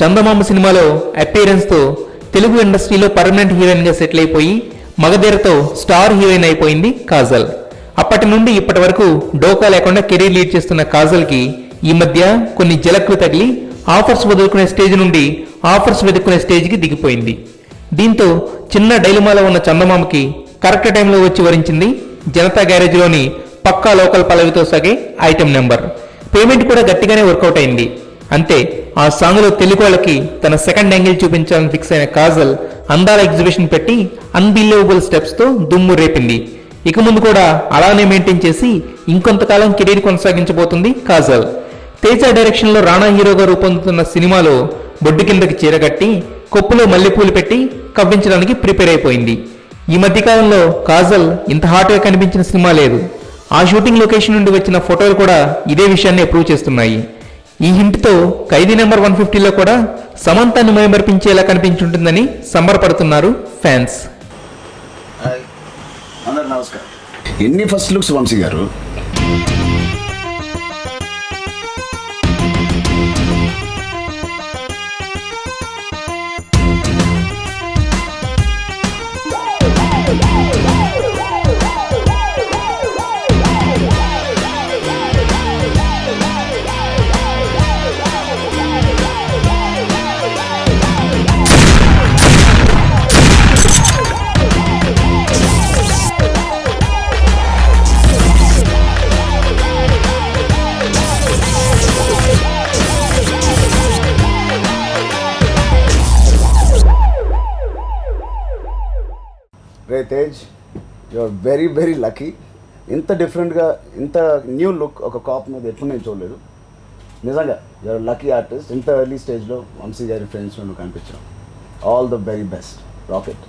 చందమామ సినిమాలో అపీరెన్స్తో తెలుగు ఇండస్ట్రీలో పర్మనెంట్ హీరోయిన్గా సెటిల్ అయిపోయి మగధీరతో స్టార్ హీరోయిన్ అయిపోయింది కాజల్. అప్పటి నుండి ఇప్పటి వరకు డోకా లేకుండా కెరీర్ లీడ్ చేస్తున్న కాజల్కి ఈ మధ్య కొన్ని జలక్లు తగిలి ఆఫర్స్ వదులుకునే స్టేజ్ నుండి ఆఫర్స్ వెతుక్కునే స్టేజ్కి దిగిపోయింది. దీంతో చిన్న డైలమాలో ఉన్న చందమామకి కరెక్ట్ టైంలో వచ్చి వరించింది జనతా గ్యారేజ్లోని పక్కా లోకల్ పల్లవితో సాగే ఐటెం నెంబర్. పేమెంట్ కూడా గట్టిగానే వర్కౌట్ అయింది. అంతే, ఆ సాంగ్లో తెలుగువాళ్ళకి తన సెకండ్ యాంగిల్ చూపించాలని ఫిక్స్ అయిన కాజల్ అందాల ఎగ్జిబిషన్ పెట్టి అన్బిలీవబుల్ స్టెప్స్తో దుమ్ము రేపింది. ఇక ముందు కూడా అలానే మెయింటైన్ చేసి ఇంకొంతకాలం కెరీర్ కొనసాగించబోతుంది కాజల్. తేజ డైరెక్షన్లో రాణా హీరోగా రూపొందుతున్న సినిమాలో బొడ్డు కిందకి చీరగట్టి కొప్పులో మల్లెపూలు పెట్టి కవ్వించడానికి ప్రిపేర్ అయిపోయింది. ఈ మధ్యకాలంలో కాజల్ ఇంత హాట్గా కనిపించిన సినిమా లేదు. ఆ షూటింగ్ లొకేషన్ నుండి వచ్చిన ఫోటోలు కూడా ఇదే విషయాన్ని ప్రూవ్ చేస్తున్నాయి. ఈ హింట్తో ఖైదీ నెంబర్ 150లో కూడా సమంతాన్ని మైమర్పించేలా కనిపించుంటుందని సంబరపడుతున్నారు ఫ్యాన్స్. నమస్కారం. ఎన్ని first looks Vamsi garu? Ray Tej, you are very very lucky. ఇంత డిఫరెంట్గా ఇంత న్యూ లుక్ ఒక కాప్ మీద ఎప్పుడు నేను చూడలేదు. నిజంగా యు ఆర్ లక్కీ ఆర్టిస్ట్. ఇంత ఎర్లీ స్టేజ్లో వంశీ గారి ఫ్రెండ్స్లో నువ్వు కనిపించావు. All the very best. Rocket.